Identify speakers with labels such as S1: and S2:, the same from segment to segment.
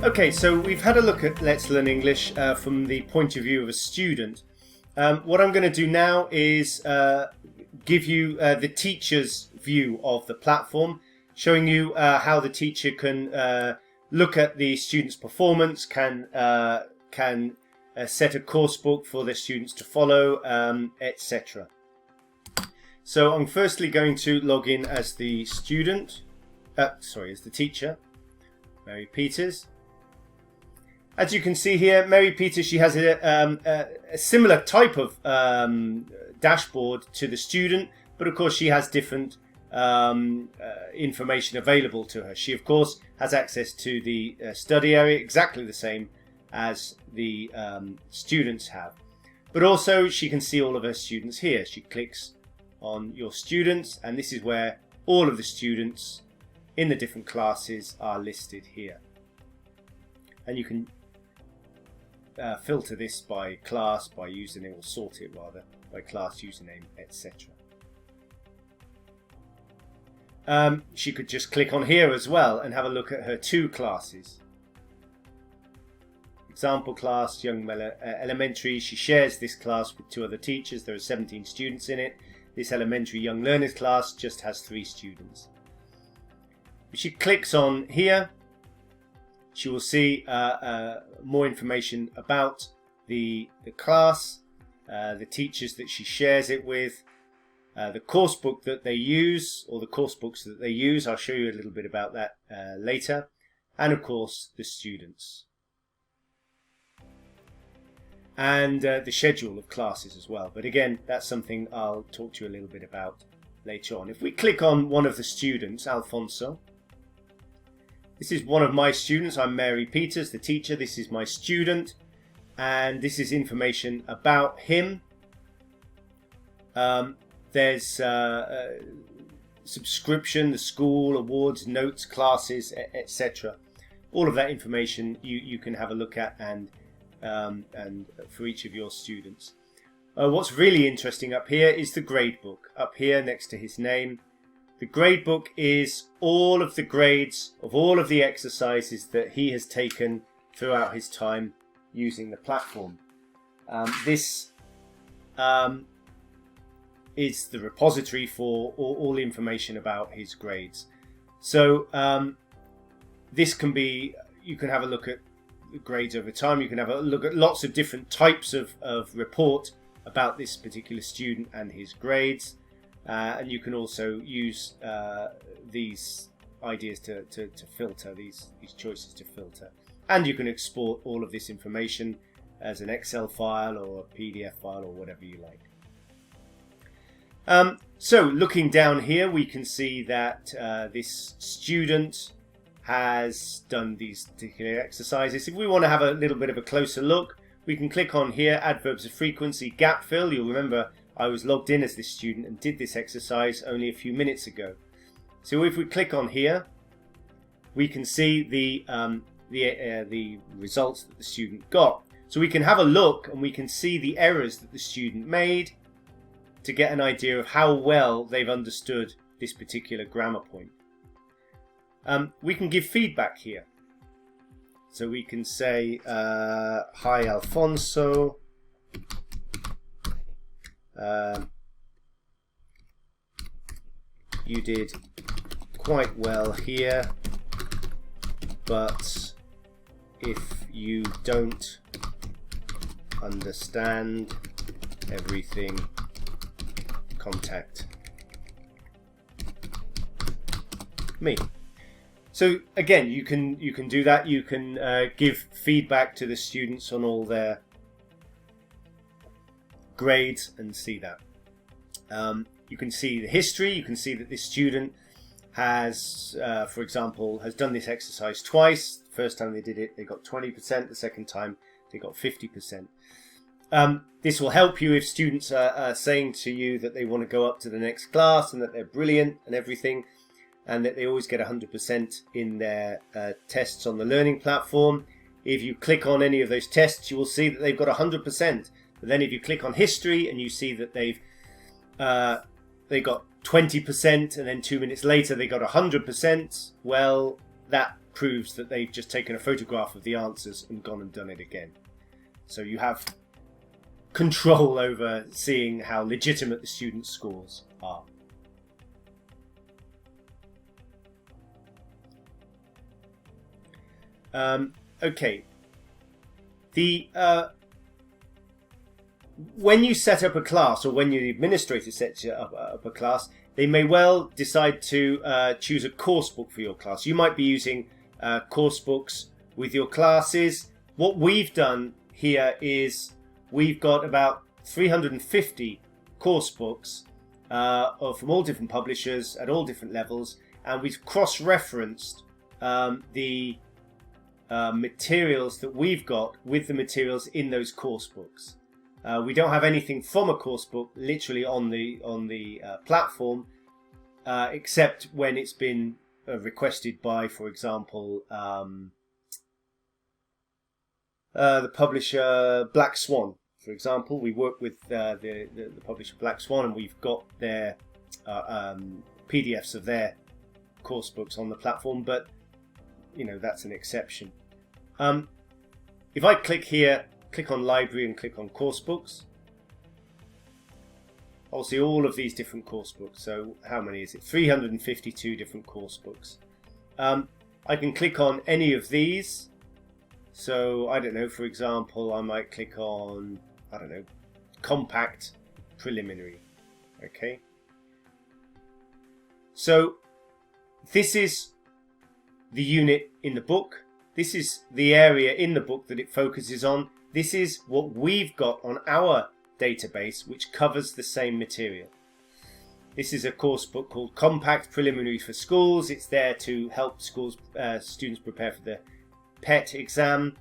S1: Okay, so we've had a look at Let's Learn English from the point of view of a student. What I'm going to do now is give you the teacher's view of the platform, showing you how the teacher can look at the student's performance, can set a course book for the students to follow, etc. So I'm firstly going to log in as the student, as the teacher, Mary Peters. As you can see here, Mary Peters, she has a similar type of dashboard to the student, but of course she has different information available to her. She of course has access to the study area, exactly the same as the students have. But also she can see all of her students here. She clicks on your students, and this is where all of the students in the different classes are listed here. And you can filter this by class, by username, or sort it rather by class, username, etc. She could just click on here as well and have a look at her two classes. Example class, Young Elementary. She shares this class with two other teachers. There are 17 students in it. This Elementary Young Learners class just has 3 students. If she clicks on here, she will see more information about the class, the teachers that she shares it with, the course book that they use, or the course books that they use. I'll show you a little bit about that later. And of course, the students. And the schedule of classes as well. But again, that's something I'll talk to you a little bit about later on. If we click on one of the students, Alfonso. This is one of my students. I'm Mary Peters, the teacher. This is my student, and this is information about him. There's subscription, the school, awards, notes, classes, etc. All of that information you can have a look at, and for each of your students. What's really interesting up here is the grade book. Up here next to his name. The grade book is all of the grades of all of the exercises that he has taken throughout his time using the platform. This is the repository for all information about his grades. So this can be, you can have a look at the grades over time. You can have a look at lots of different types of report about this particular student and his grades. And you can also use these ideas to filter, these choices to filter. And you can export all of this information as an Excel file or a PDF file or whatever you like. So looking down here, we can see that this student has done these particular exercises. If we want to have a little bit of a closer look, we can click on here, adverbs of frequency, gap fill. You'll remember I was logged in as this student and did this exercise only a few minutes ago. So if we click on here, we can see the results that the student got. So we can have a look and we can see the errors that the student made to get an idea of how well they've understood this particular grammar point. We can give feedback here. So we can say, hi Alfonso. You did quite well here, but if you don't understand everything, contact me. So again, you can do that. You can give feedback to the students on all their grades and see that. You can see the history. You can see that this student has, for example, has done this exercise twice. The first time they did it, they got 20%. The second time, they got 50%. This will help you if students are saying to you that they want to go up to the next class and that they're brilliant and everything, and that they always get 100% in their tests on the learning platform. If you click on any of those tests, you will see that they've got 100%. But then if you click on history and you see that they got 20%, and then 2 minutes later they got 100%, well, that proves that they've just taken a photograph of the answers and gone and done it again. So you have control over seeing how legitimate the students' scores are. Okay. When you set up a class, or when your administrator sets up a class, they may well decide to choose a course book for your class. You might be using course books with your classes. What we've done here is we've got about 350 course books from all different publishers at all different levels, and we've cross-referenced the materials that we've got with the materials in those course books. We don't have anything from a course book literally on the platform, except when it's been requested by, for example, the publisher Black Swan. For example, we work with the publisher Black Swan, and we've got their PDFs of their course books on the platform. But you know, that's an exception. If I click here, click on library and click on course books, I'll see all of these different course books. So how many is it? 352 different course books. I can click on any of these. So I don't know, for example, I might click on, I don't know, compact preliminary. Okay. So this is the unit in the book. This is the area in the book that it focuses on. This is what we've got on our database, which covers the same material. This is a course book called Compact Preliminary for Schools. It's there to help students prepare for the PET exam.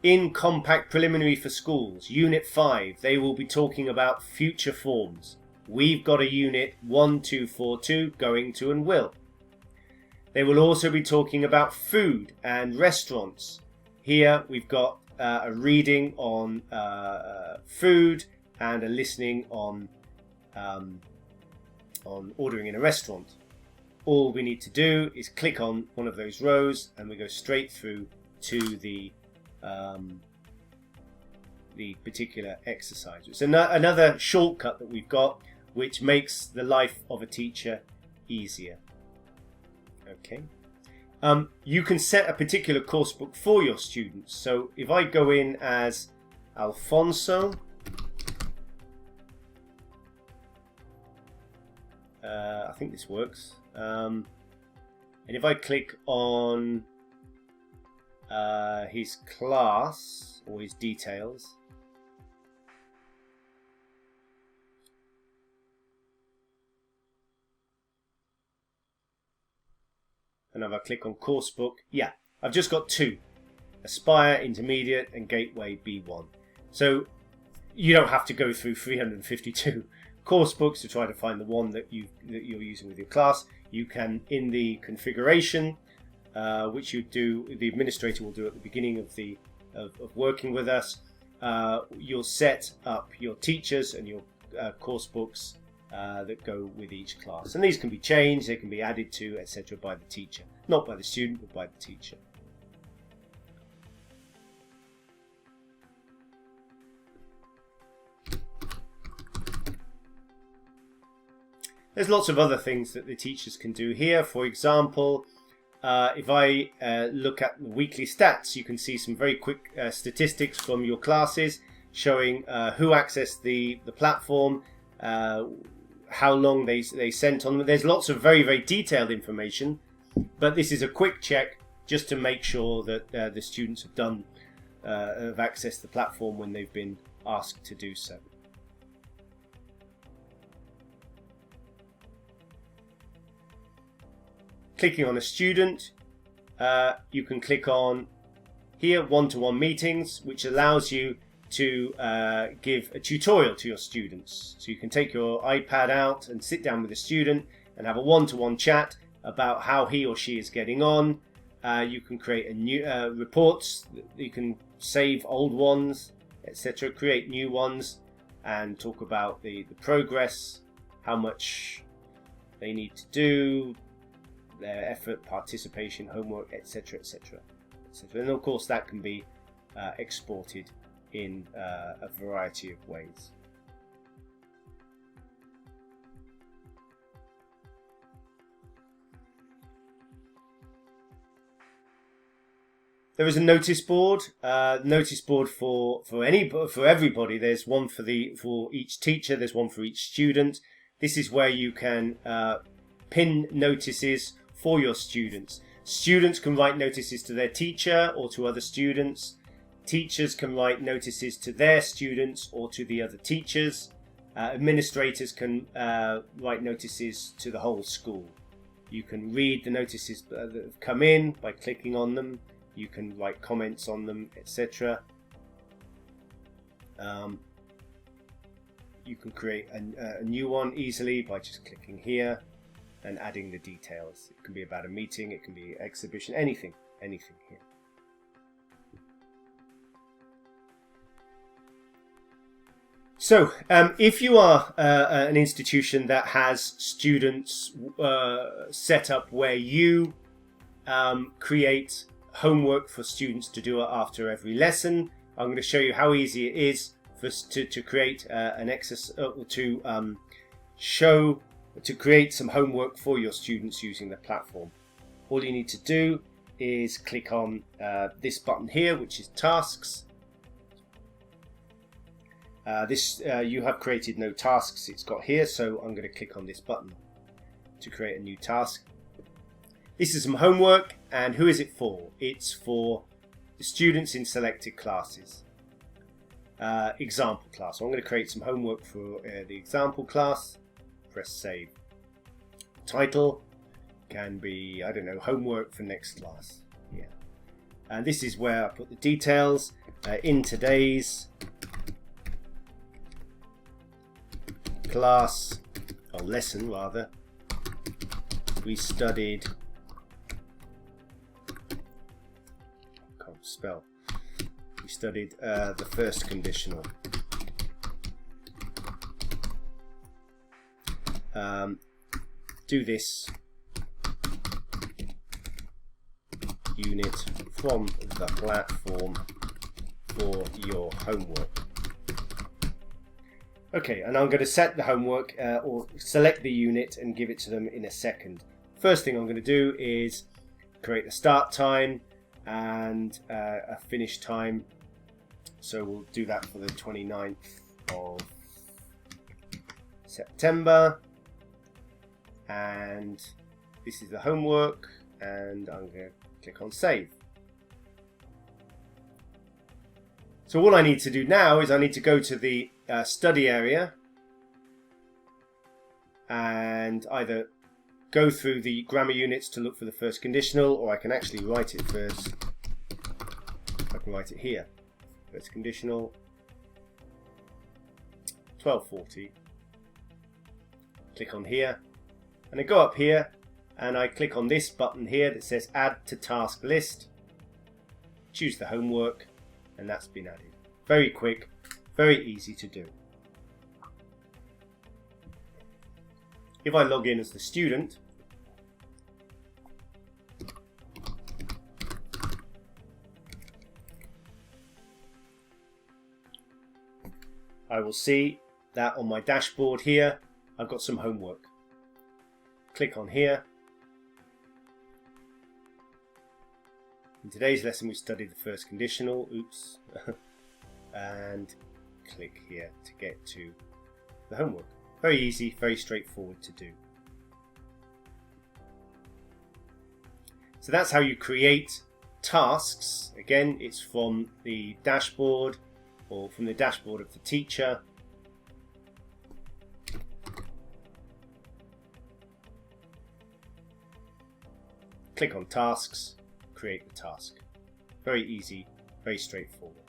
S1: In Compact Preliminary for Schools, Unit 5, they will be talking about future forms. We've got a Unit 1242, going to and will. They will also be talking about food and restaurants. Here we've got a reading on food and a listening on ordering in a restaurant. All we need to do is click on one of those rows, and we go straight through to the particular exercise. It's another shortcut that we've got, which makes the life of a teacher easier. Okay. You can set a particular course book for your students. So if I go in as Alfonso, I think this works. And if I click on his class or his details, and if I click on course book, yeah, I've just got two: Aspire Intermediate and Gateway B1. So you don't have to go through 352 course books to try to find the one that you're using with your class. You can, in the configuration, which you do, the administrator will do at the beginning of working with us, you'll set up your teachers and your course books that go with each class. And these can be changed, they can be added to, etc. by the teacher. Not by the student, but by the teacher. There's lots of other things that the teachers can do here. For example, if I look at the weekly stats, you can see some very quick statistics from your classes showing who accessed the platform, how long they sent on them. There's lots of very, very detailed information, but this is a quick check just to make sure that the students have accessed the platform when they've been asked to do so. Clicking on a student, you can click on here one-to-one meetings, which allows you to give a tutorial to your students. So you can take your iPad out and sit down with a student and have a one-to-one chat about how he or she is getting on. You can create a new reports. You can save old ones, etc. Create new ones and talk about the progress, how much they need to do, their effort, participation, homework, etc., etc., etc. And of course that can be exported in a variety of ways. There is a notice board. Notice board for everybody. There's one for each teacher. There's one for each student. This is where you can pin notices for your students. Students can write notices to their teacher or to other students. Teachers can write notices to their students or to the other teachers. Administrators can write notices to the whole school. You can read the notices that have come in by clicking on them. You can write comments on them, etc. You can create a new one easily by just clicking here and adding the details. It can be about a meeting, it can be an exhibition, anything here. So, if you are an institution that has students set up where you create homework for students to do after every lesson, I'm going to show you how easy it is to create an exercise to create some homework for your students using the platform. All you need to do is click on this button here, which is tasks. You have created no tasks, it's got here, so I'm going to click on this button to create a new task. This is some homework, and who is it for? It's for the students in selected classes. Example class. So I'm going to create some homework for the example class. Press save. Title can be, I don't know, homework for next class. Yeah. And this is where I put the details. In today's class, or lesson rather, we studied, the first conditional. Do this unit from the platform for your homework. Okay, and I'm going to set the homework or select the unit and give it to them in a second. First thing I'm going to do is create a start time and a finish time. So we'll do that for the 29th of September. And this is the homework, and I'm going to click on save. So what I need to do now is I need to go to the study area and either go through the grammar units to look for the first conditional, or I can actually write it first. I can write it here. First conditional, 1240. Click on here, and I go up here and I click on this button here that says add to task list. Choose the homework, and that's been added. Very quick, very easy to do. If I log in as the student, I will see that on my dashboard here I've got some homework. Click on here. In today's lesson we studied the first conditional, oops, and click here to get to the homework. Very easy, very straightforward to do. So that's how you create tasks. Again, it's from the dashboard or from the dashboard of the teacher. Click on tasks, create the task. Very easy, very straightforward.